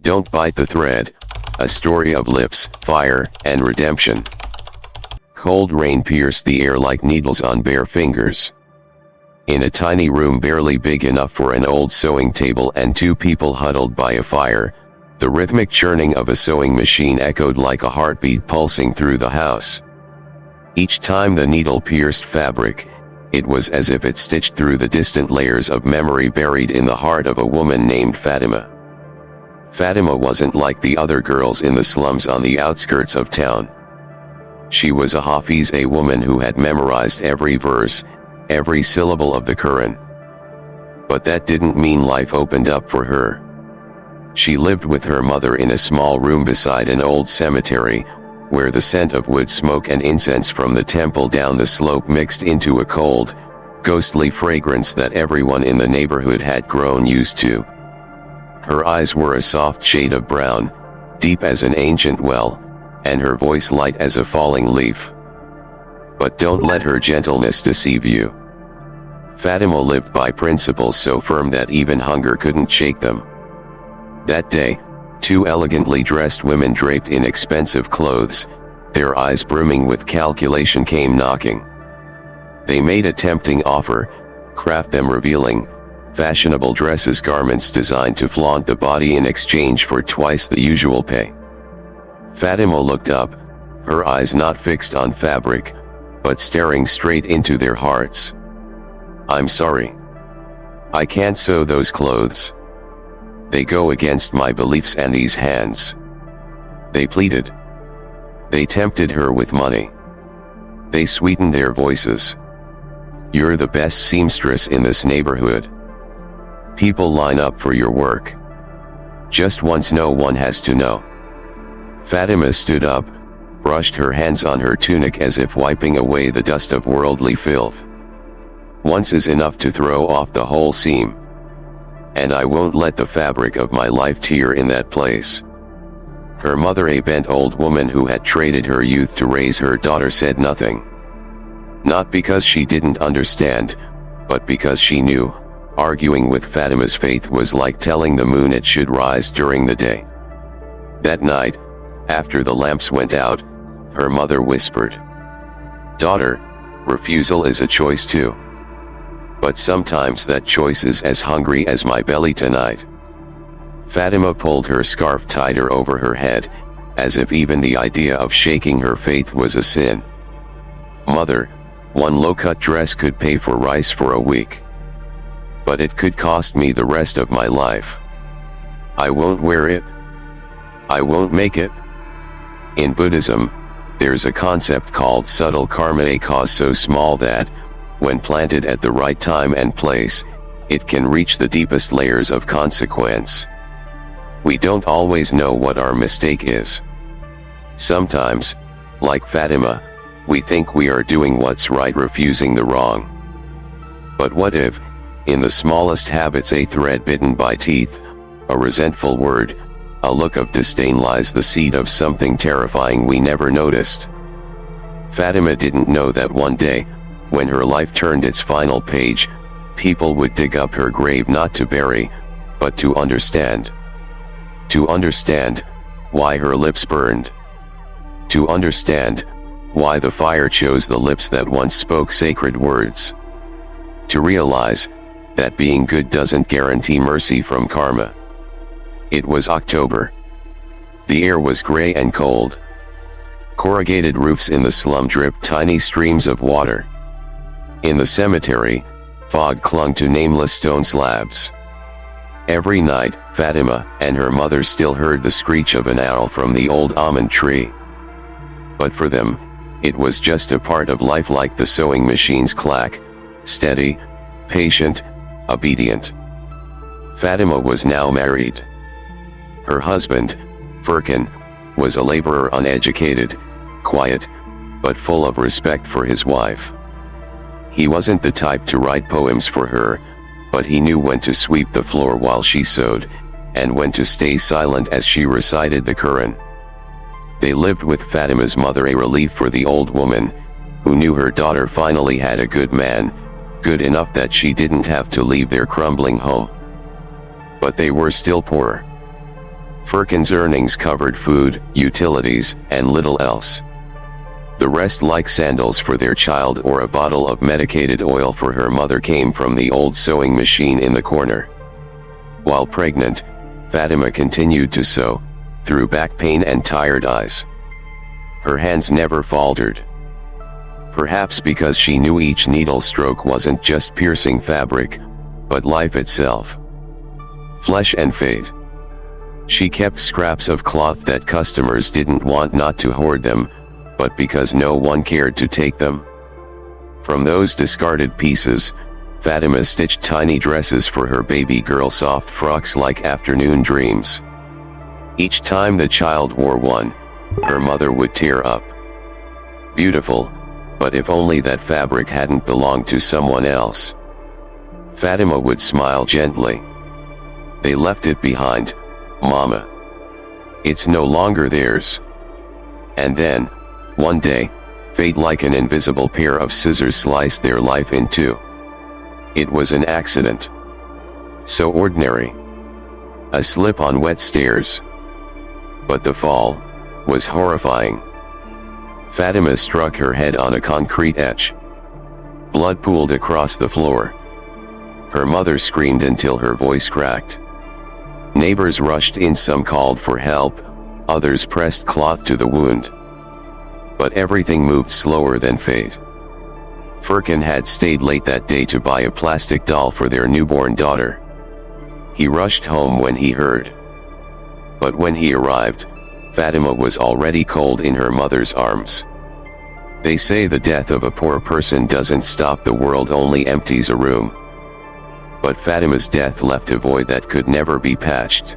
Don't Bite the Thread, a story of lips, fire, and redemption. Cold rain pierced the air like needles on bare fingers. In a tiny room barely big enough for an old sewing table and two people huddled by a fire, the rhythmic churning of a sewing machine echoed like a heartbeat pulsing through the house. Each time the needle pierced fabric, it was as if it stitched through the distant layers of memory buried in the heart of a woman named Fatima. Fatima wasn't like the other girls in the slums on the outskirts of town. She was a Hafiz, a woman who had memorized every verse, every syllable of the Quran. But that didn't mean life opened up for her. She lived with her mother in a small room beside an old cemetery, where the scent of wood smoke and incense from the temple down the slope mixed into a cold, ghostly fragrance that everyone in the neighborhood had grown used to. Her eyes were a soft shade of brown, deep as an ancient well, and her voice light as a falling leaf. But don't let her gentleness deceive you. Fatima lived by principles so firm that even hunger couldn't shake them. That day, two elegantly dressed women draped in expensive clothes, their eyes brimming with calculation, came knocking. They made a tempting offer, craft them revealing, fashionable dresses, garments designed to flaunt the body in exchange for twice the usual pay. Fatima looked up, her eyes not fixed on fabric, but staring straight into their hearts. "I'm sorry. I can't sew those clothes. They go against my beliefs and these hands," they pleaded. They tempted her with money. They sweetened their voices. "You're the best seamstress in this neighborhood. People line up for your work. Just once, no one has to know." Fatima stood up, brushed her hands on her tunic as if wiping away the dust of worldly filth. "Once is enough to throw off the whole seam. And I won't let the fabric of my life tear in that place." Her mother, a bent old woman who had traded her youth to raise her daughter, said nothing. Not because she didn't understand, but because she knew, arguing with Fatima's faith was like telling the moon it should rise during the day. That night, after the lamps went out, her mother whispered, "Daughter, refusal is a choice too. But sometimes that choice is as hungry as my belly tonight." Fatima pulled her scarf tighter over her head, as if even the idea of shaking her faith was a sin. "Mother, one low-cut dress could pay for rice for a week. But it could cost me the rest of my life. I won't wear it. I won't make it." In Buddhism, there's a concept called subtle karma, a cause so small that, when planted at the right time and place, it can reach the deepest layers of consequence. We don't always know what our mistake is. Sometimes, like Fatima, we think we are doing what's right, refusing the wrong. But what if, in the smallest habits, a thread bitten by teeth, a resentful word, a look of disdain, lies the seed of something terrifying we never noticed? Fatima didn't know that one day, when her life turned its final page, people would dig up her grave not to bury, but to understand. To understand why her lips burned. To understand why the fire chose the lips that once spoke sacred words. To realize that being good doesn't guarantee mercy from karma. It was October. The air was gray and cold. Corrugated roofs in the slum dripped tiny streams of water. In the cemetery, fog clung to nameless stone slabs. Every night, Fatima and her mother still heard the screech of an owl from the old almond tree. But for them, it was just a part of life, like the sewing machine's clack, steady, patient, obedient. Fatima was now married. Her husband, Furkan, was a laborer, uneducated, quiet, but full of respect for his wife. He wasn't the type to write poems for her, but he knew when to sweep the floor while she sewed, and when to stay silent as she recited the Quran. They lived with Fatima's mother, a relief for the old woman, who knew her daughter finally had a good man, good enough that she didn't have to leave their crumbling home. But they were still poor. Furkan's earnings covered food, utilities, and little else. The rest, like sandals for their child or a bottle of medicated oil for her mother, came from the old sewing machine in the corner. While pregnant, Fatima continued to sew, through back pain and tired eyes. Her hands never faltered. Perhaps because she knew each needle stroke wasn't just piercing fabric, but life itself. Flesh and fate. She kept scraps of cloth that customers didn't want, not to hoard them, but because no one cared to take them. From those discarded pieces, Fatima stitched tiny dresses for her baby girl, soft frocks like afternoon dreams. Each time the child wore one, her mother would tear up. Beautiful, but if only that fabric hadn't belonged to someone else. Fatima would smile gently. They left it behind, Mama. It's no longer theirs. And then, one day, fate like an invisible pair of scissors sliced their life in two. It was an accident. So ordinary. A slip on wet stairs. But the fall was horrifying. Fatima struck her head on a concrete edge. Blood pooled across the floor. Her mother screamed until her voice cracked. Neighbors rushed in, some called for help, others pressed cloth to the wound. But everything moved slower than fate. Furkan had stayed late that day to buy a plastic doll for their newborn daughter. He rushed home when he heard. But when he arrived, Fatima was already cold in her mother's arms. They say the death of a poor person doesn't stop the world, only empties a room. But Fatima's death left a void that could never be patched.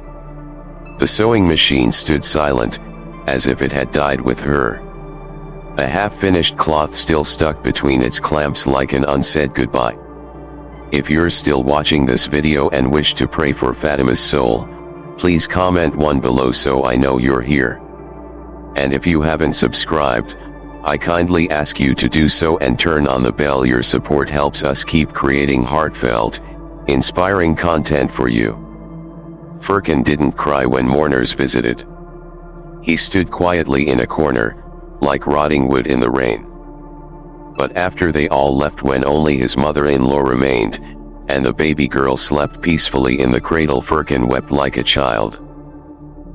The sewing machine stood silent, as if it had died with her. A half-finished cloth still stuck between its clamps like an unsaid goodbye. If you're still watching this video and wish to pray for Fatima's soul, please comment 1 below so I know you're here. And if you haven't subscribed, I kindly ask you to do so and turn on the bell. Your support helps us keep creating heartfelt, inspiring content for you. Furkan didn't cry when mourners visited. He stood quietly in a corner, like rotting wood in the rain. But after they all left, when only his mother-in-law remained, and the baby girl slept peacefully in the cradle, Furkan wept like a child.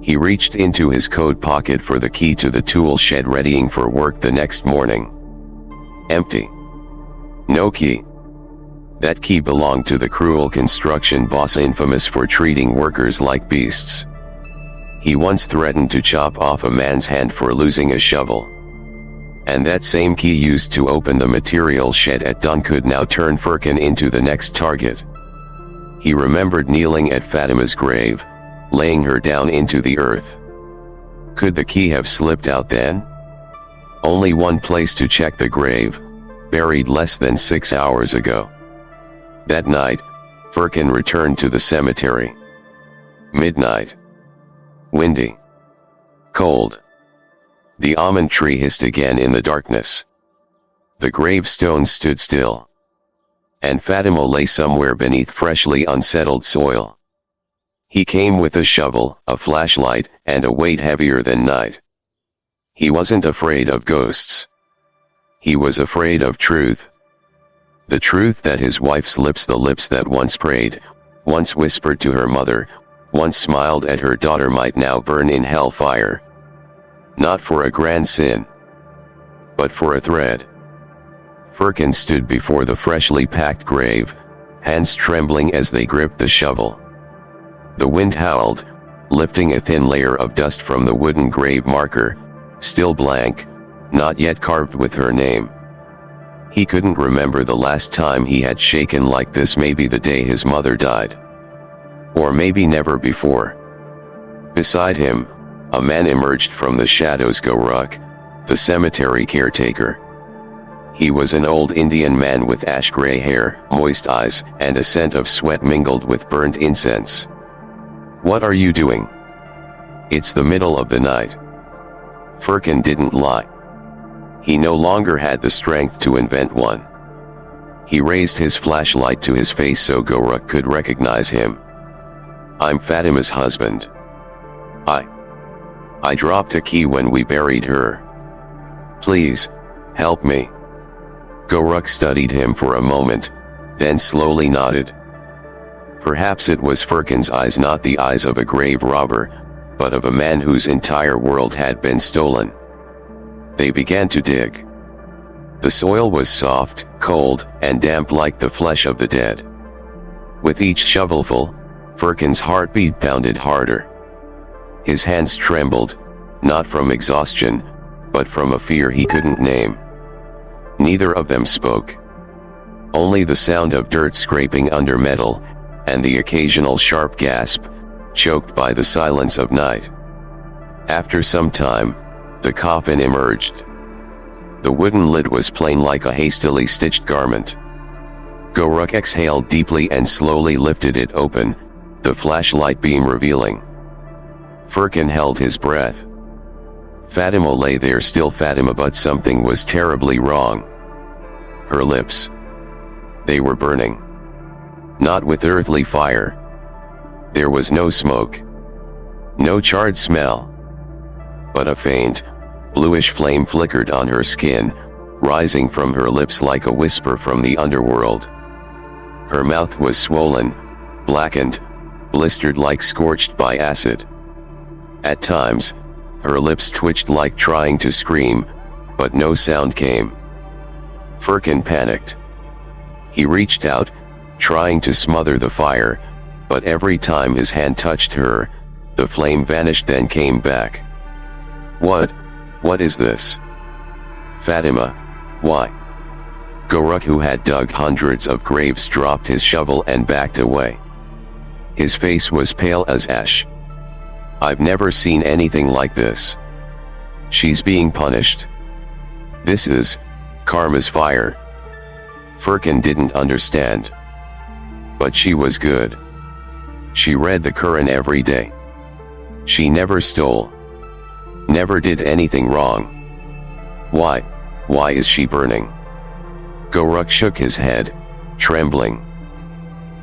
He reached into his coat pocket for the key to the tool shed, readying for work the next morning. Empty. No key. That key belonged to the cruel construction boss infamous for treating workers like beasts. He once threatened to chop off a man's hand for losing a shovel. And that same key, used to open the material shed at dawn, could now turn Furkan into the next target. He remembered kneeling at Fatima's grave, laying her down into the earth. Could the key have slipped out then? Only one place to check: the grave, buried less than 6 hours ago. That night, Furkan returned to the cemetery. Midnight. Windy. Cold. The almond tree hissed again in the darkness. The gravestones stood still. And Fatima lay somewhere beneath freshly unsettled soil. He came with a shovel, a flashlight, and a weight heavier than night. He wasn't afraid of ghosts. He was afraid of truth. The truth that his wife's lips, the lips that once prayed, once whispered to her mother, once smiled at her daughter, might now burn in hellfire. Not for a grand sin, but for a thread. Furkan stood before the freshly packed grave, hands trembling as they gripped the shovel. The wind howled, lifting a thin layer of dust from the wooden grave marker, still blank, not yet carved with her name. He couldn't remember the last time he had shaken like this, maybe the day his mother died. Or maybe never before. Beside him, a man emerged from the shadows. Gorak, the cemetery caretaker. He was an old Indian man with ash-gray hair, moist eyes, and a scent of sweat mingled with burnt incense. "What are you doing? It's the middle of the night." Furkan didn't lie. He no longer had the strength to invent one. He raised his flashlight to his face so Gorak could recognize him. "I'm Fatima's husband. I dropped a key when we buried her. Please, help me. Goruk studied him for a moment, then slowly nodded. Perhaps it was Furkan's eyes, not the eyes of a grave robber, but of a man whose entire world had been stolen. They began to dig. The soil was soft, cold, and damp like the flesh of the dead. With each shovelful, Furkan's heartbeat pounded harder. His hands trembled, not from exhaustion, but from a fear he couldn't name. Neither of them spoke. Only the sound of dirt scraping under metal, and the occasional sharp gasp, choked by the silence of night. After some time, the coffin emerged. The wooden lid was plain like a hastily stitched garment. Goruk exhaled deeply and slowly lifted it open, the flashlight beam revealing. Furkan held his breath. Fatima lay there, still Fatima, but something was terribly wrong. Her lips. They were burning. Not with earthly fire. There was no smoke. No charred smell. But a faint, bluish flame flickered on her skin, rising from her lips like a whisper from the underworld. Her mouth was swollen, blackened, blistered like scorched by acid. At times, her lips twitched like trying to scream, but no sound came. Furkan panicked. He reached out, trying to smother the fire, but every time his hand touched her, the flame vanished then came back. What is this? Fatima, why? Goruk, who had dug hundreds of graves, dropped his shovel and backed away. His face was pale as ash. I've never seen anything like this. She's being punished. This is karma's fire. Furkan didn't understand. But she was good. She read the Quran every day. She never stole. Never did anything wrong. Why is she burning? Goruk shook his head, trembling.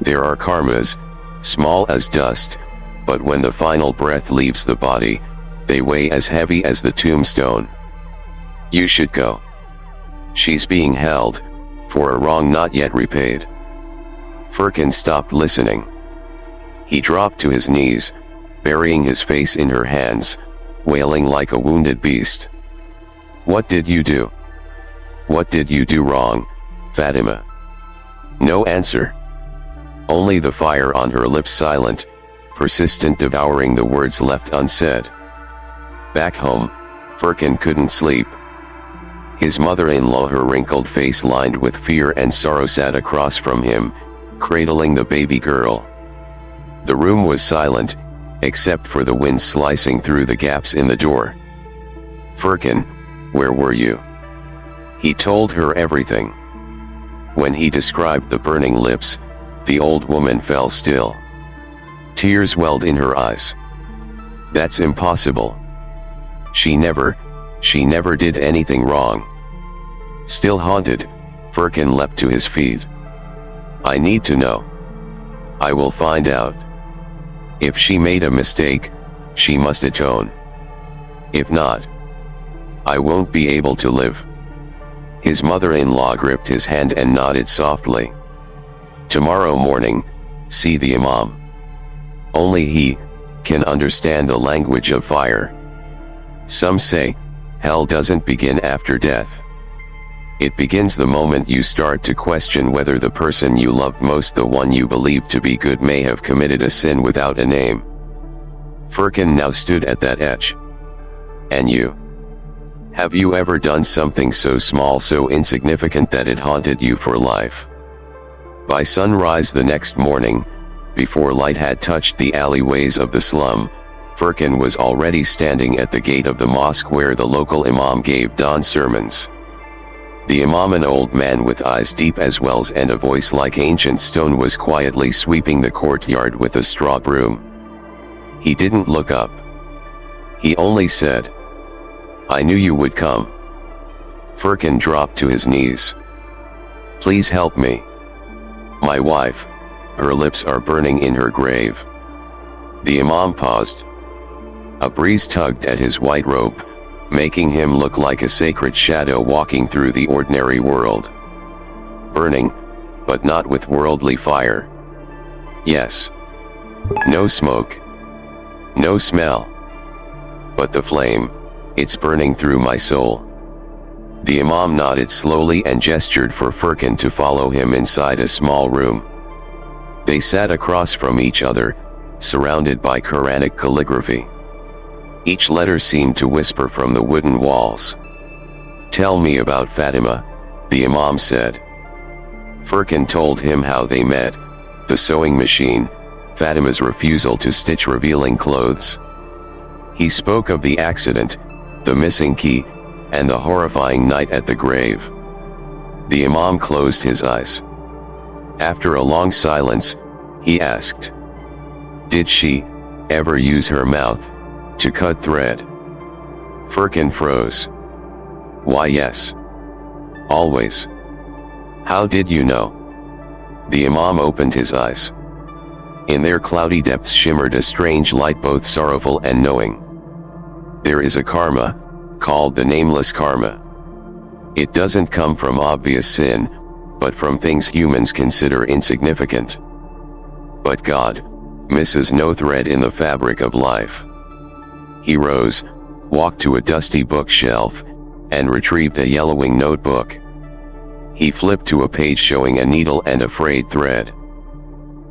There are karmas, small as dust, but when the final breath leaves the body, they weigh as heavy as the tombstone. You should go. She's being held, for a wrong not yet repaid. Furkan stopped listening. He dropped to his knees, burying his face in her hands, wailing like a wounded beast. What did you do? What did you do wrong, Fatima? No answer. Only the fire on her lips, silent, persistent, devouring the words left unsaid. Back home, Furkan couldn't sleep. His mother-in-law, her wrinkled face lined with fear and sorrow, sat across from him, cradling the baby girl. The room was silent, except for the wind slicing through the gaps in the door. Furkan, where were you? He told her everything. When he described the burning lips, the old woman fell still. Tears welled in her eyes. That's impossible. She never did anything wrong. Still haunted, Furkan leapt to his feet. I need to know. I will find out. If she made a mistake, she must atone. If not, I won't be able to live. His mother-in-law gripped his hand and nodded softly. Tomorrow morning, see the Imam. Only he can understand the language of fire. Some say, hell doesn't begin after death. It begins the moment you start to question whether the person you loved most, the one you believed to be good, may have committed a sin without a name. Furkan now stood at that edge. And you? Have you ever done something so small, so insignificant that it haunted you for life? By sunrise the next morning, before light had touched the alleyways of the slum, Furkan was already standing at the gate of the mosque where the local imam gave dawn sermons. The imam, an old man with eyes deep as wells and a voice like ancient stone, was quietly sweeping the courtyard with a straw broom. He didn't look up. He only said, I knew you would come. Furkan dropped to his knees. Please help me. My wife, her lips are burning in her grave. The imam paused. A breeze tugged at his white robe, making him look like a sacred shadow walking through the ordinary world. Burning, but not with worldly fire. Yes. No smoke. No smell. But the flame, it's burning through my soul. The Imam nodded slowly and gestured for Furkan to follow him inside a small room. They sat across from each other, surrounded by Quranic calligraphy. Each letter seemed to whisper from the wooden walls. "Tell me about Fatima," the Imam said. Furkan told him how they met, the sewing machine, Fatima's refusal to stitch revealing clothes. He spoke of the accident, the missing key, and the horrifying night at the grave. The Imam closed his eyes. After a long silence, he asked, "Did she ever use her mouth to cut thread?" Furkan froze. "Why, yes. Always." "How did you know?" The Imam opened his eyes. In their cloudy depths shimmered a strange light, both sorrowful and knowing. "There is a karma, called the nameless karma. It doesn't come from obvious sin, but from things humans consider insignificant. But God misses no thread in the fabric of life." He rose, walked to a dusty bookshelf, and retrieved a yellowing notebook. He flipped to a page showing a needle and a frayed thread.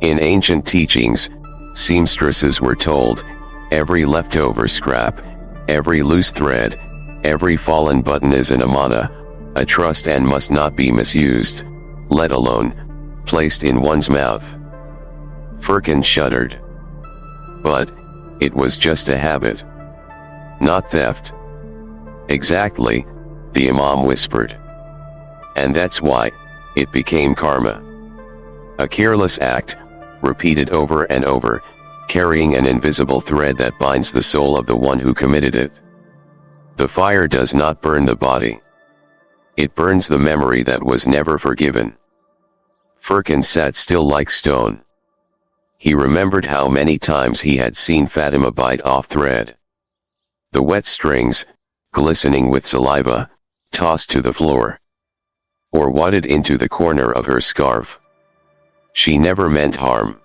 In ancient teachings, seamstresses were told, every leftover scrap, every loose thread, every fallen button is an amana, a trust, and must not be misused, let alone placed in one's mouth. Furkan shuddered. But it was just a habit. Not theft. Exactly, the Imam whispered. And that's why it became karma. A careless act, repeated over and over, carrying an invisible thread that binds the soul of the one who committed it. The fire does not burn the body. It burns the memory that was never forgiven. Furkan sat still like stone. He remembered how many times he had seen Fatima bite off thread. The wet strings, glistening with saliva, tossed to the floor. Or wadded into the corner of her scarf. She never meant harm.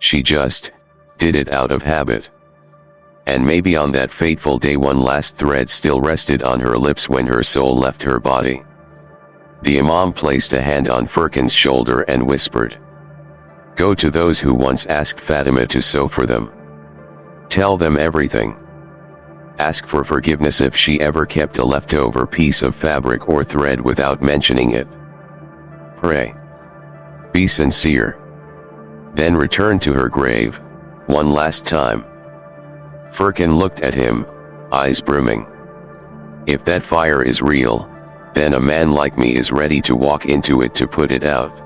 She just did it out of habit. And maybe on that fateful day one last thread still rested on her lips when her soul left her body. The Imam placed a hand on Furkan's shoulder and whispered, "Go to those who once asked Fatima to sew for them. Tell them everything. Ask for forgiveness if she ever kept a leftover piece of fabric or thread without mentioning it. Pray. Be sincere. Then return to her grave, one last time." Furkan looked at him, eyes brimming. "If that fire is real, then a man like me is ready to walk into it to put it out."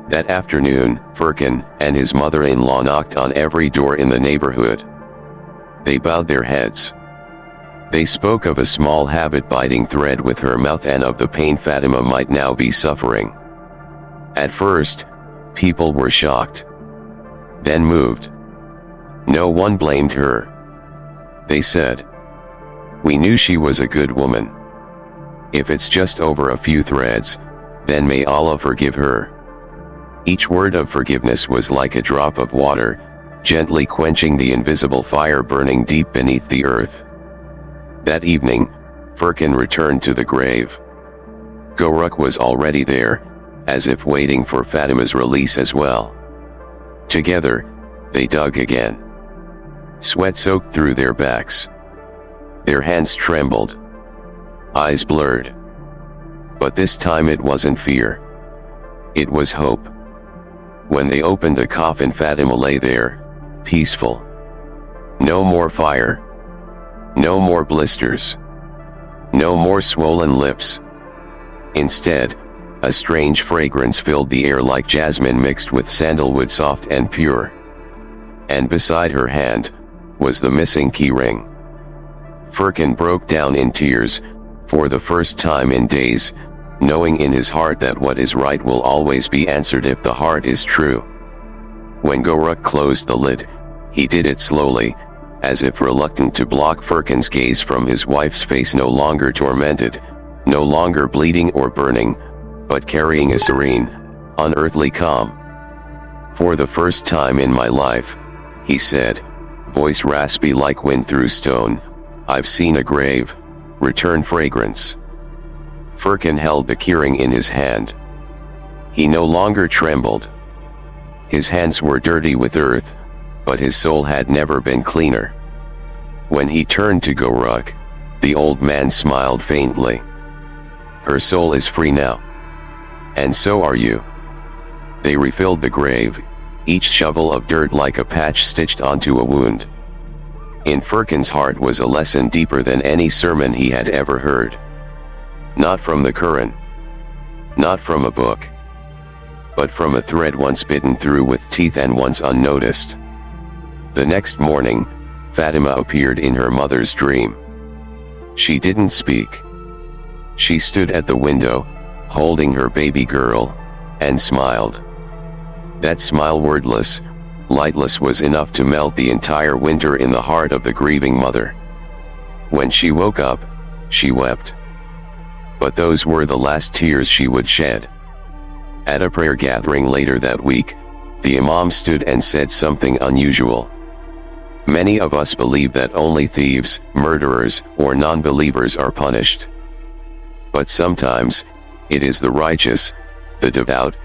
That afternoon, Furkan and his mother-in-law knocked on every door in the neighborhood. They bowed their heads. They spoke of a small habit biting thread with her mouth and of the pain Fatima might now be suffering. At first, people were shocked. Then moved. No one blamed her. They said, "We knew she was a good woman. If it's just over a few threads, then may Allah forgive her." Each word of forgiveness was like a drop of water, gently quenching the invisible fire burning deep beneath the earth. That evening, Furkan returned to the grave. Goruk was already there, as if waiting for Fatima's release as well. Together, they dug again. Sweat soaked through their backs. Their hands trembled. Eyes blurred. But this time it wasn't fear. It was hope. When they opened the coffin, Fatima lay there, peaceful. No more fire. No more blisters. No more swollen lips. Instead, a strange fragrance filled the air like jasmine mixed with sandalwood, soft and pure. And beside her hand was the missing key ring. Furkan broke down in tears, for the first time in days, knowing in his heart that what is right will always be answered if the heart is true. When Goruk closed the lid, he did it slowly, as if reluctant to block Firkin's gaze from his wife's face, no longer tormented, no longer bleeding or burning, but carrying a serene, unearthly calm. "For the first time in my life," he said, voice raspy like wind through stone, "I've seen a grave return fragrance." Firkin held the keyring in his hand. He no longer trembled. His hands were dirty with earth, but his soul had never been cleaner. When he turned to go ruck, the old man smiled faintly. "Her soul is free now. And so are you." They refilled the grave, each shovel of dirt like a patch stitched onto a wound. In Firkin's heart was a lesson deeper than any sermon he had ever heard. Not from the Quran, not from a book, but from a thread once bitten through with teeth and once unnoticed. The next morning, Fatima appeared in her mother's dream. She didn't speak. She stood at the window, holding her baby girl, and smiled. That smile, wordless, lightless, was enough to melt the entire winter in the heart of the grieving mother. When she woke up, she wept. But those were the last tears she would shed. At a prayer gathering later that week, the Imam stood and said something unusual. "Many of us believe that only thieves, murderers, or non-believers are punished. But sometimes, it is the righteous, the devout,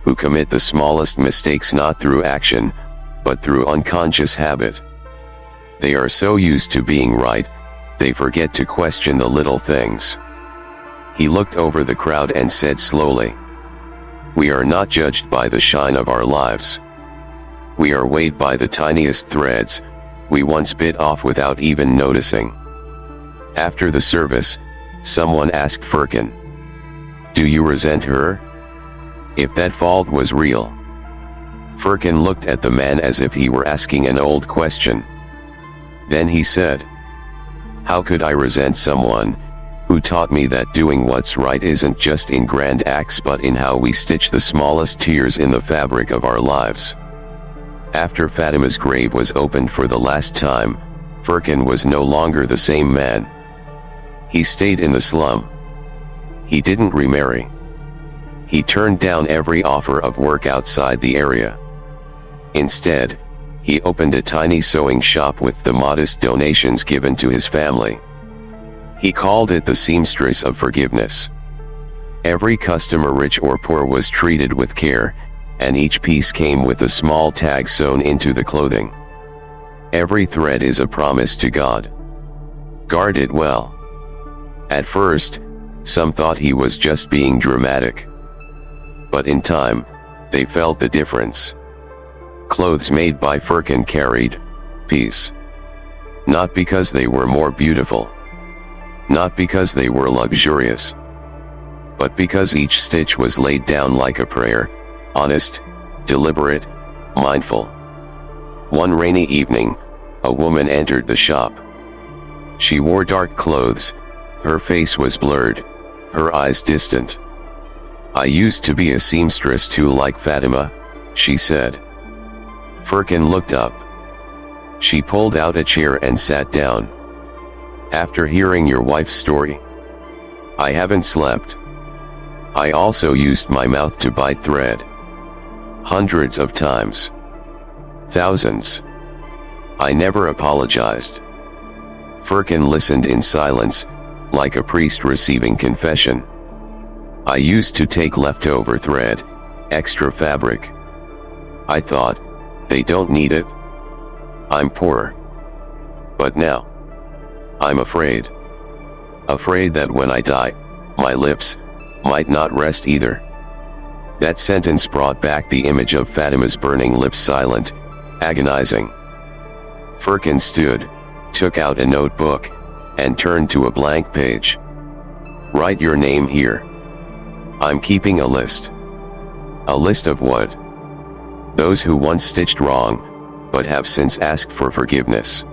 who commit the smallest mistakes, not through action, but through unconscious habit. They are so used to being right, they forget to question the little things." He looked over the crowd and said slowly, "We are not judged by the shine of our lives. We are weighed by the tiniest threads we once bit off without even noticing." After the service, someone asked Firkin, "Do you resent her? If that fault was real?" Firkin looked at the man as if he were asking an old question. Then he said, "How could I resent someone who taught me that doing what's right isn't just in grand acts but in how we stitch the smallest tears in the fabric of our lives?" After Fatima's grave was opened for the last time, Firkin was no longer the same man. He stayed in the slum. He didn't remarry. He turned down every offer of work outside the area. Instead, he opened a tiny sewing shop with the modest donations given to his family. He called it the Seamstress of Forgiveness. Every customer, rich or poor, was treated with care, and each piece came with a small tag sewn into the clothing. Every thread is a promise to God. Guard it well. At first, some thought he was just being dramatic. But in time, they felt the difference. Clothes made by Firkin carried peace. Not because they were more beautiful. Not because they were luxurious. But because each stitch was laid down like a prayer, honest, deliberate, mindful. One rainy evening, a woman entered the shop. She wore dark clothes, her face was blurred, her eyes distant. "I used to be a seamstress too, like Fatima," she said. Firkin looked up. She pulled out a chair and sat down. "After hearing your wife's story, I haven't slept. I also used my mouth to bite thread. Hundreds of times. Thousands. I never apologized." Firkin listened in silence, like a priest receiving confession. "I used to take leftover thread, extra fabric. I thought, they don't need it. I'm poor. But now, I'm afraid. Afraid that when I die, my lips might not rest either." That sentence brought back the image of Fatima's burning lips, silent, agonizing. Firkin stood, took out a notebook, and turned to a blank page. "Write your name here. I'm keeping a list." "A list of what?" "Those who once stitched wrong, but have since asked for forgiveness."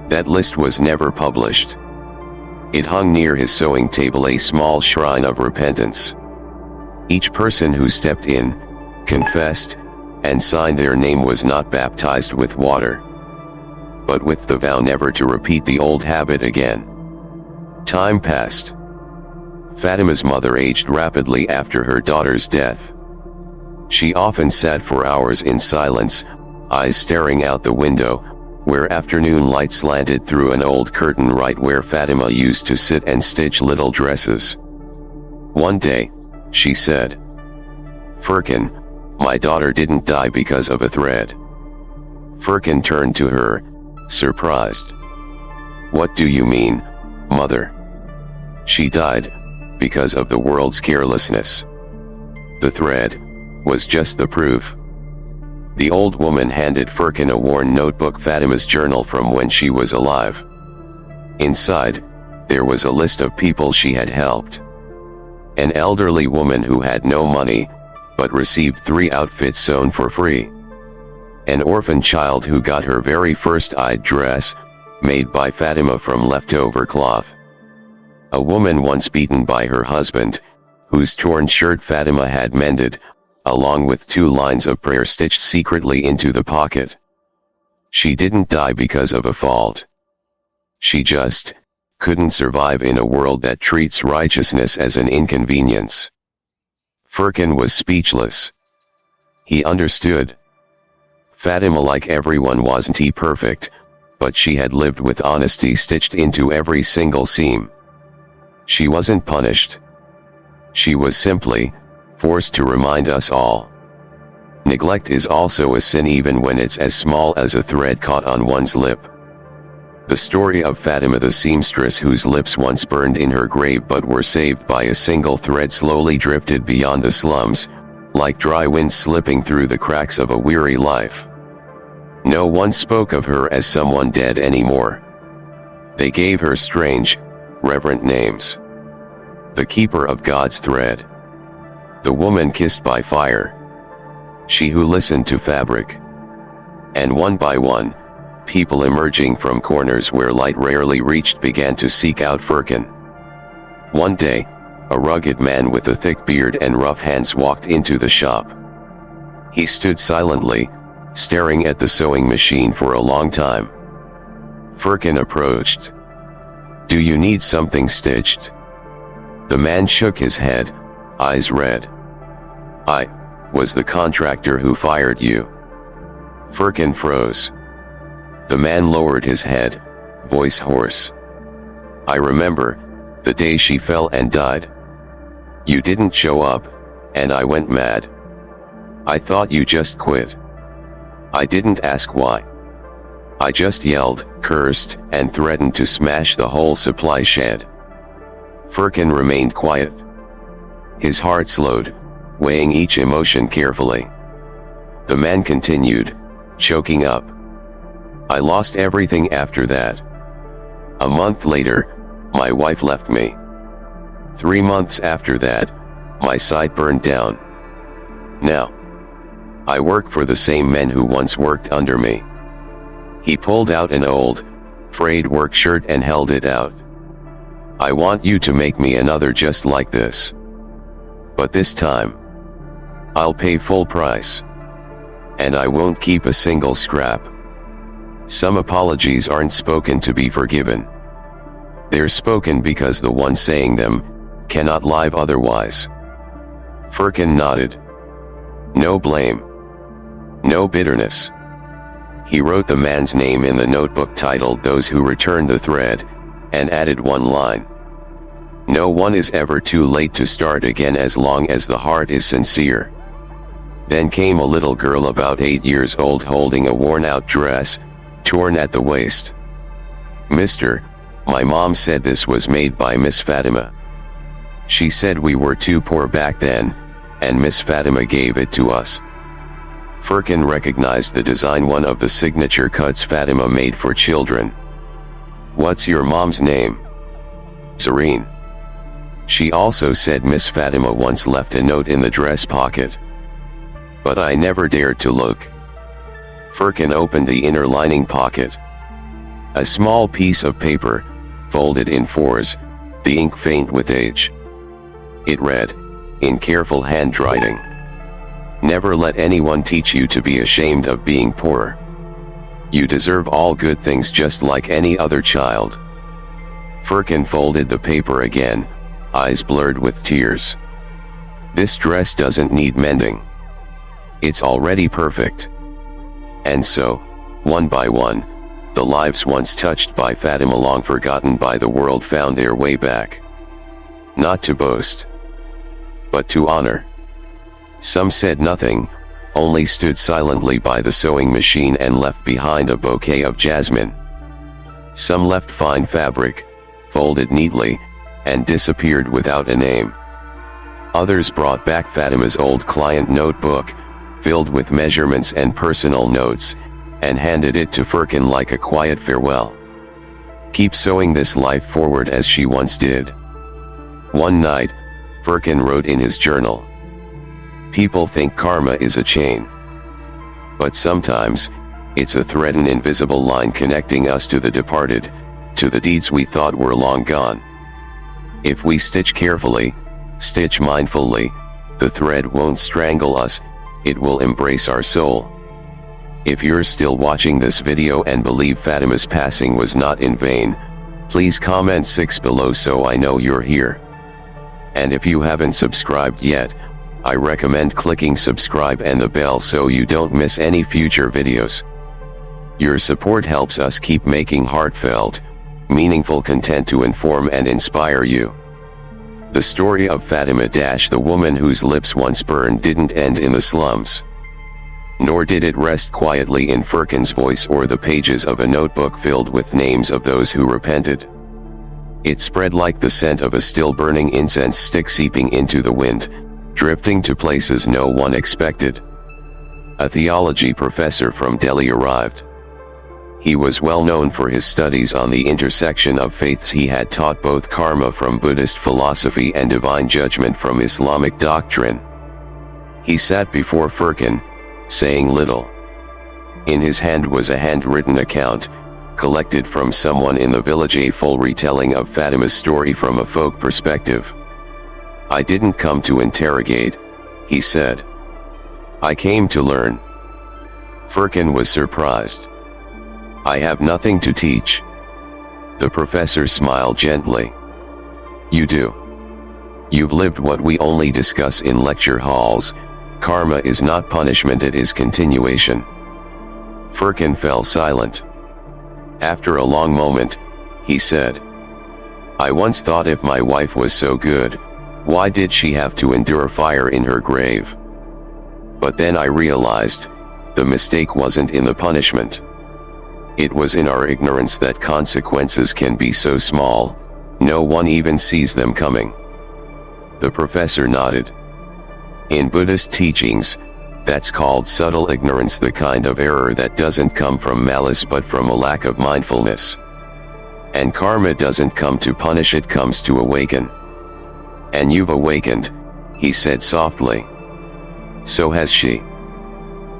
That list was never published. It hung near his sewing table, a small shrine of repentance. Each person who stepped in, confessed, and signed their name was not baptized with water, but with the vow never to repeat the old habit again. Time passed. Fatima's mother aged rapidly after her daughter's death. She often sat for hours in silence, eyes staring out the window, where afternoon light slanted through an old curtain right where Fatima used to sit and stitch little dresses. One day, she said, "Furkan, my daughter didn't die because of a thread." Furkan turned to her, surprised. "What do you mean, mother?" "She died because of the world's carelessness. The thread was just the proof." The old woman handed Furkan a worn notebook, Fatima's journal from when she was alive. Inside, there was a list of people she had helped. An elderly woman who had no money, but received 3 outfits sewn for free. An orphan child who got her very first Eid dress, made by Fatima from leftover cloth. A woman once beaten by her husband, whose torn shirt Fatima had mended, along with 2 lines of prayer stitched secretly into the pocket. She didn't die because of a fault. She just couldn't survive in a world that treats righteousness as an inconvenience. Furkan was speechless. He understood. Fatima, like everyone, wasn't perfect, but she had lived with honesty stitched into every single seam. She wasn't punished. She was simply forced to remind us all. Neglect is also a sin, even when it's as small as a thread caught on one's lip. The story of Fatima, the seamstress whose lips once burned in her grave but were saved by a single thread, slowly drifted beyond the slums, like dry wind slipping through the cracks of a weary life. No one spoke of her as someone dead anymore. They gave her strange, reverent names. The keeper of God's thread. The woman kissed by fire. She who listened to fabric. And one by one, people emerging from corners where light rarely reached began to seek out Furkan. One day, a rugged man with a thick beard and rough hands walked into the shop. He stood silently, staring at the sewing machine for a long time. Furkan approached. "Do you need something stitched?" The man shook his head, eyes red. "I was the contractor who fired you." Furkan froze. The man lowered his head, voice hoarse. "I remember the day she fell and died. You didn't show up, and I went mad. I thought you just quit. I didn't ask why. I just yelled, cursed, and threatened to smash the whole supply shed." Furkan remained quiet. His heart slowed, weighing each emotion carefully. The man continued, choking up. "I lost everything after that. A month later, my wife left me. 3 months after that, my site burned down. Now, I work for the same men who once worked under me." He pulled out an old, frayed work shirt and held it out. "I want you to make me another just like this. But this time, I'll pay full price. And I won't keep a single scrap." Some apologies aren't spoken to be forgiven. They're spoken because the one saying them cannot live otherwise. Furkan nodded. No blame. No bitterness. He wrote the man's name in the notebook titled "Those Who Returned the Thread," and added one line. "No one is ever too late to start again as long as the heart is sincere." Then came a little girl about 8 years old holding a worn-out dress, torn at the waist. "Mister, my mom said this was made by Miss Fatima. She said we were too poor back then, and Miss Fatima gave it to us." Furkan recognized the design, one of the signature cuts Fatima made for children. "What's your mom's name?" "Zareen. She also said Miss Fatima once left a note in the dress pocket. But I never dared to look." Furkan opened the inner lining pocket. A small piece of paper, folded in fours, the ink faint with age. It read, in careful handwriting, "Never let anyone teach you to be ashamed of being poor. You deserve all good things just like any other child. Furkan folded the paper again, eyes blurred with tears. This dress doesn't need mending. It's already perfect. And so, one by one, the lives once touched by Fatima, long forgotten by the world, found their way back. Not to boast, but to honor. Some said nothing, only stood silently by the sewing machine and left behind a bouquet of jasmine. Some left fine fabric, folded neatly, and disappeared without a name. Others brought back Fatima's old client notebook, filled with measurements and personal notes, and handed it to Furkan like a quiet farewell. Keep sewing this life forward as she once did. One night, Furkan wrote in his journal, "People think karma is a chain. But sometimes, it's a thread, an invisible line connecting us to the departed, to the deeds we thought were long gone. If we stitch carefully, stitch mindfully, the thread won't strangle us, it will embrace our soul." If you're still watching this video and believe Fatima's passing was not in vain, please comment 6 below so I know you're here. And if you haven't subscribed yet, I recommend clicking subscribe and the bell so you don't miss any future videos. Your support helps us keep making heartfelt, meaningful content to inform and inspire you. The story of Fatima, the woman whose lips once burned, didn't end in the slums. Nor did it rest quietly in Furkan's voice or the pages of a notebook filled with names of those who repented. It spread like the scent of a still burning incense stick, seeping into the wind, drifting to places no one expected. A theology professor from Delhi arrived. He was well known for his studies on the intersection of faiths. He had taught both karma from Buddhist philosophy and divine judgment from Islamic doctrine. He sat before Furkan, saying little. In his hand was a handwritten account, collected from someone in the village, a full retelling of Fatima's story from a folk perspective. "I didn't come to interrogate," he said. "I came to learn." Furkan was surprised. "I have nothing to teach." The professor smiled gently. "You do. You've lived what we only discuss in lecture halls. Karma is not punishment, it is continuation." Furkan fell silent. After a long moment, he said, "I once thought if my wife was so good, why did she have to endure fire in her grave? But then I realized, the mistake wasn't in the punishment. It was in our ignorance that consequences can be so small, no one even sees them coming." The professor nodded. In Buddhist teachings, that's called subtle ignorance, the kind of error that doesn't come from malice but from a lack of mindfulness. And karma doesn't come to punish, it comes to awaken. "And you've awakened," he said softly. "So has she."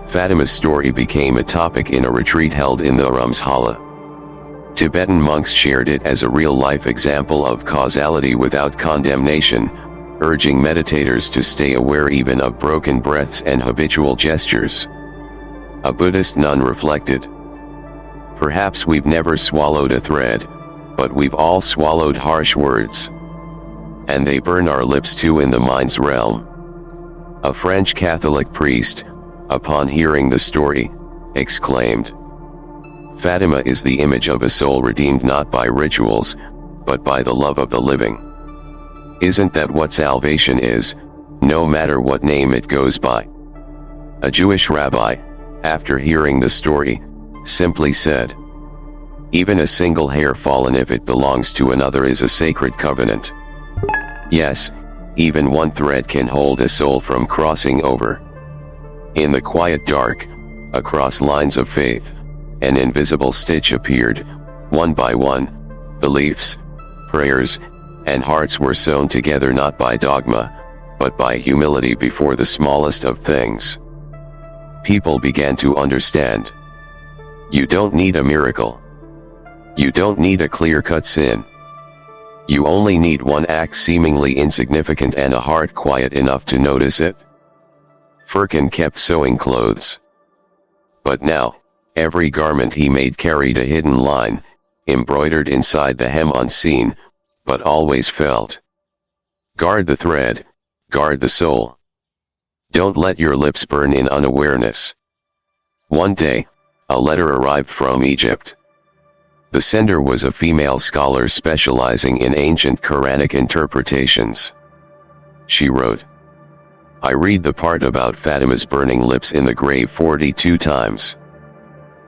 Fatima's story became a topic in a retreat held in the Dharamsala. Tibetan monks shared it as a real-life example of causality without condemnation, urging meditators to stay aware even of broken breaths and habitual gestures. A Buddhist nun reflected, "Perhaps we've never swallowed a thread, but we've all swallowed harsh words. And they burn our lips too in the mind's realm." A French Catholic priest, upon hearing the story, exclaimed, "Fatima is the image of a soul redeemed not by rituals, but by the love of the living. Isn't that what salvation is, no matter what name it goes by?" A Jewish rabbi, after hearing the story, simply said, "Even a single hair fallen if it belongs to another is a sacred covenant." Yes, even one thread can hold a soul from crossing over. In the quiet dark, across lines of faith, an invisible stitch appeared. One by one, beliefs, prayers, and hearts were sewn together not by dogma, but by humility before the smallest of things. People began to understand. You don't need a miracle. You don't need a clear-cut sin. You only need one act seemingly insignificant and a heart quiet enough to notice it. Furkan kept sewing clothes. But now, Every garment he made carried a hidden line, embroidered inside the hem unseen, but always felt. Guard the thread, guard the soul. Don't let your lips burn in unawareness. One day, a letter arrived from Egypt. The sender was a female scholar specializing in ancient Quranic interpretations. She wrote, "I read the part about Fatima's burning lips in the grave 42 times.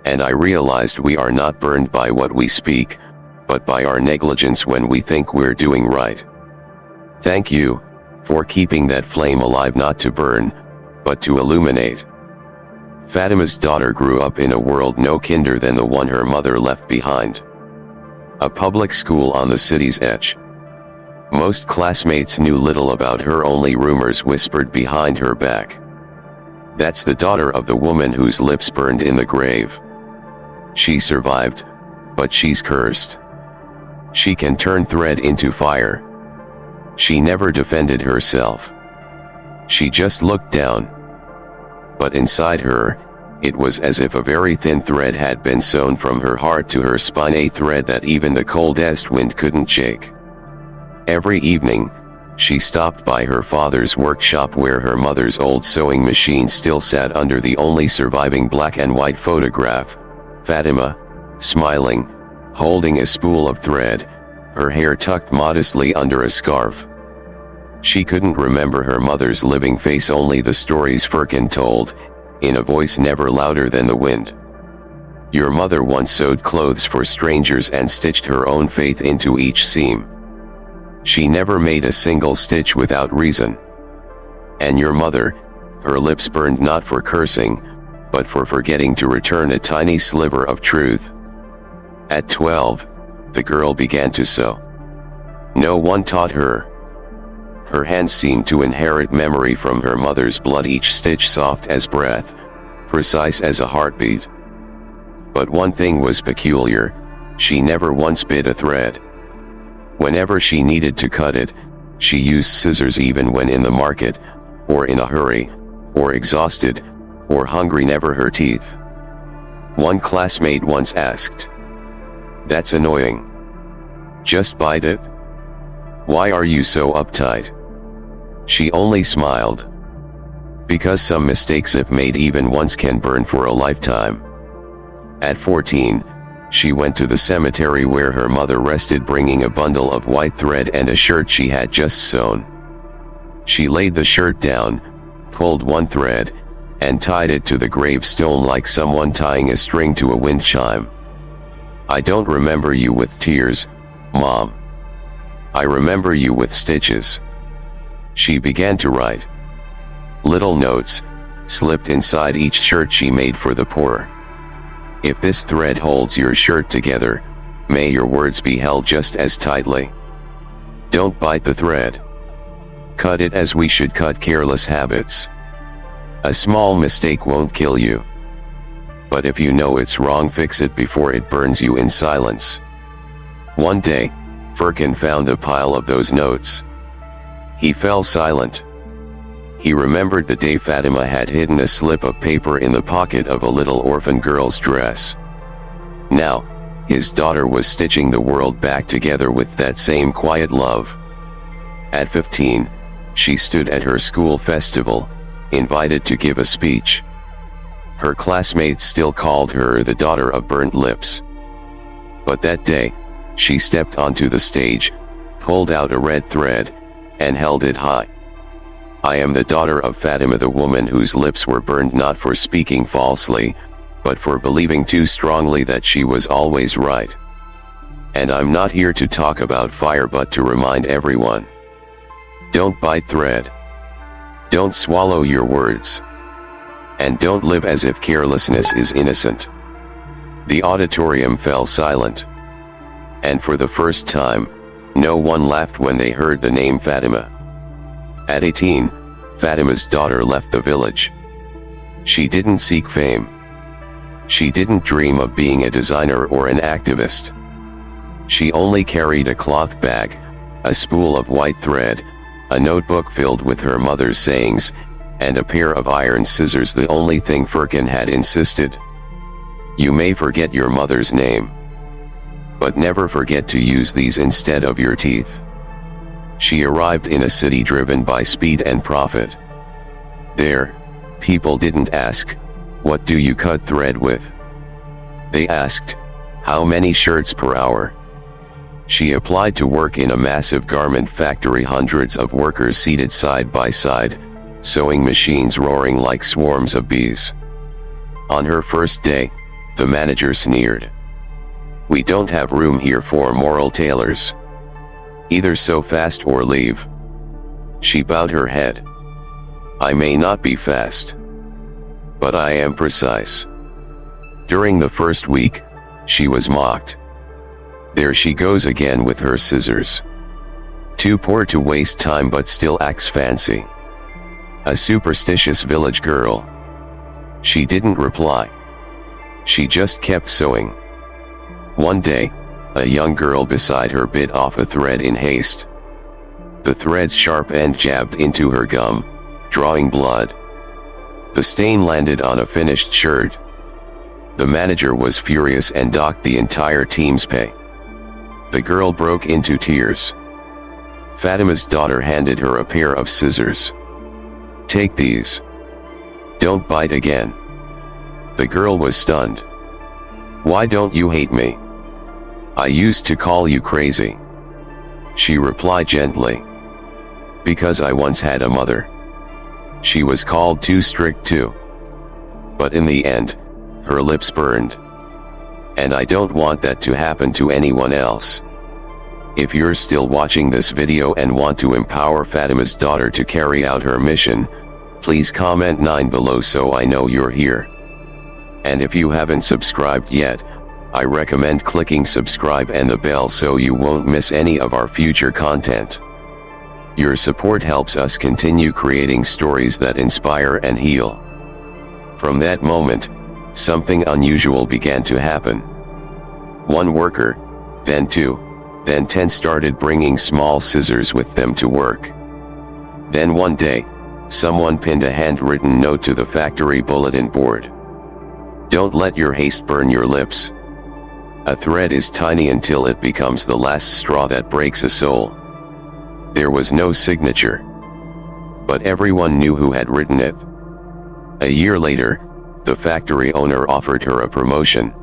And I realized we are not burned by what we speak, but by our negligence when we think we're doing right. Thank you, for keeping that flame alive, not to burn, but to illuminate." Fatima's daughter grew up in a world no kinder than the one her mother left behind. A public school on the city's edge. Most classmates knew little about her, only rumors whispered behind her back. That's the daughter of the woman whose lips burned in the grave. She survived, but she's cursed. She can turn thread into fire. She never defended herself. She just looked down. But inside her, it was as if a very thin thread had been sewn from her heart to her spine, a thread that even the coldest wind couldn't shake. Every evening, she stopped by her father's workshop where her mother's old sewing machine still sat under the only surviving black and white photograph, Fatima, smiling, holding a spool of thread, her hair tucked modestly under a scarf. She couldn't remember her mother's living face, only the stories Furkan told, in a voice never louder than the wind. Your mother once sewed clothes for strangers and stitched her own faith into each seam. She never made a single stitch without reason. And your mother, her lips burned not for cursing, but for forgetting to return a tiny sliver of truth. At 12, the girl began to sew. No one taught her. Her hands seemed to inherit memory from her mother's blood, each stitch soft as breath, precise as a heartbeat. But one thing was peculiar: she never once bit a thread. Whenever she needed to cut it, she used scissors, even when in the market, or in a hurry, or exhausted, or hungry, never her teeth. One classmate once asked, "That's annoying. Just bite it. Why are you so uptight?" She only smiled. Because some mistakes, if made even once, can burn for a lifetime. At 14, she went to the cemetery where her mother rested, bringing a bundle of white thread and a shirt she had just sewn. She laid the shirt down, pulled one thread, and tied it to the gravestone like someone tying a string to a wind chime. "I don't remember you with tears, Mom. I remember you with stitches." She began to write. Little notes, slipped inside each shirt she made for the poor. "If this thread holds your shirt together, may your words be held just as tightly. Don't bite the thread. Cut it as we should cut careless habits. A small mistake won't kill you. But if you know it's wrong, fix it before it burns you in silence." One day, Furkan found a pile of those notes. He fell silent. He remembered the day Fatima had hidden a slip of paper in the pocket of a little orphan girl's dress. Now, his daughter was stitching the world back together with that same quiet love. At 15, she stood at her school festival, invited to give a speech. Her classmates still called her the daughter of burnt lips. But that day, she stepped onto the stage, pulled out a red thread, and held it high. "I am the daughter of Fatima, the woman whose lips were burned not for speaking falsely, but for believing too strongly that she was always right. And I'm not here to talk about fire, but to remind everyone. Don't bite thread. Don't swallow your words. And don't live as if carelessness is innocent." The auditorium fell silent. And for the first time, no one laughed when they heard the name Fatima. At 18, Fatima's daughter left the village. She didn't seek fame. She didn't dream of being a designer or an activist. She only carried a cloth bag, a spool of white thread, a notebook filled with her mother's sayings, and a pair of iron scissors, the only thing Furkan had insisted. You may forget your mother's name, but never forget to use these instead of your teeth. She arrived in a city driven by speed and profit. There, people didn't ask, "What do you cut thread with?" They asked, "How many shirts per hour?" She applied to work in a massive garment factory, hundreds of workers seated side by side, sewing machines roaring like swarms of bees. On her first day, the manager sneered. "We don't have room here for moral tailors. Either sew fast or leave." She bowed her head. "I may not be fast, but I am precise." During the first week, she was mocked. There she goes again with her scissors. Too poor to waste time but still acts fancy. A superstitious village girl. She didn't reply. She just kept sewing. One day, a young girl beside her bit off a thread in haste. The thread's sharp end jabbed into her gum, drawing blood. The stain landed on a finished shirt. The manager was furious and docked the entire team's pay. The girl broke into tears. Fatima's daughter handed her a pair of scissors. "Take these. Don't bite again." The girl was stunned. "Why don't you hate me? I used to call you crazy." She replied gently. "Because I once had a mother. She was called too strict too. But in the end, her lips burned. And I don't want that to happen to anyone else." If you're still watching this video and want to empower Fatima's daughter to carry out her mission, please comment 9 below so I know you're here. And if you haven't subscribed yet, I recommend clicking subscribe and the bell so you won't miss any of our future content. Your support helps us continue creating stories that inspire and heal. From that moment, something unusual began to happen. One worker, then 2, then 10 started bringing small scissors with them to work. Then one day, someone pinned a handwritten note to the factory bulletin board. "Don't let your haste burn your lips. A thread is tiny until it becomes the last straw that breaks a soul." There was no signature, but everyone knew who had written it. A year later, the factory owner offered her a promotion.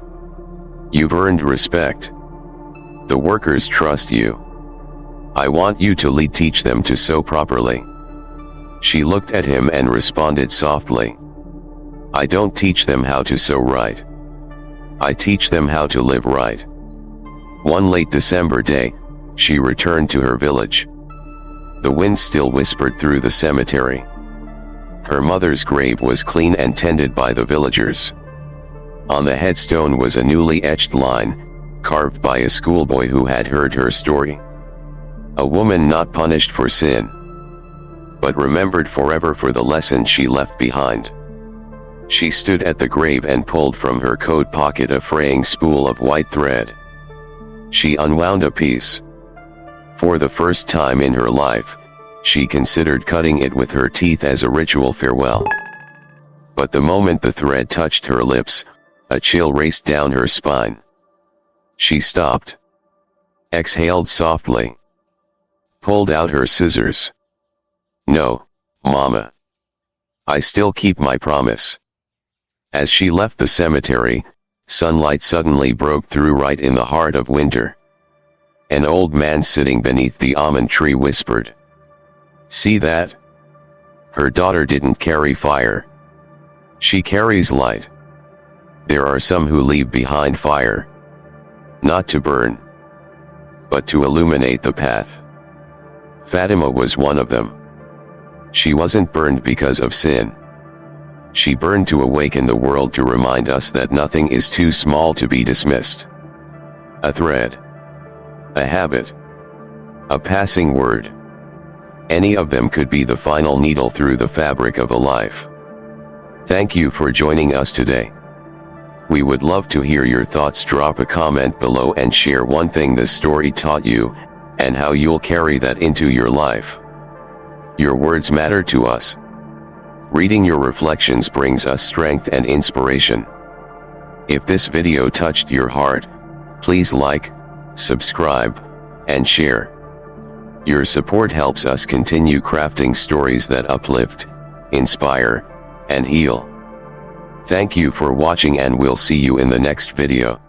"You've earned respect. The workers trust you. I want you to teach them to sew properly." She looked at him and responded softly. "I don't teach them how to sew right. I teach them how to live right." One late December day, she returned to her village. The wind still whispered through the cemetery. Her mother's grave was clean and tended by the villagers. On the headstone was a newly etched line, carved by a schoolboy who had heard her story. A woman not punished for sin, but remembered forever for the lesson she left behind. She stood at the grave and pulled from her coat pocket a fraying spool of white thread. She unwound a piece. For the first time in her life, she considered cutting it with her teeth as a ritual farewell. But the moment the thread touched her lips, a chill raced down her spine. She stopped, exhaled softly, pulled out her scissors. "No, Mama. I still keep my promise." As she left the cemetery, sunlight suddenly broke through right in the heart of winter. An old man sitting beneath the almond tree whispered, "See that? Her daughter didn't carry fire. She carries light. There are some who leave behind fire, not to burn, but to illuminate the path." Fatima was one of them. She wasn't burned because of sin. She burned to awaken the world, to remind us that nothing is too small to be dismissed. A thread, a habit, a passing word. Any of them could be the final needle through the fabric of a life. Thank you for joining us today. We would love to hear your thoughts. Drop a comment below and share one thing this story taught you, and how you'll carry that into your life. Your words matter to us. Reading your reflections brings us strength and inspiration. If this video touched your heart, please like, subscribe, and share. Your support helps us continue crafting stories that uplift, inspire, and heal. Thank you for watching, and we'll see you in the next video.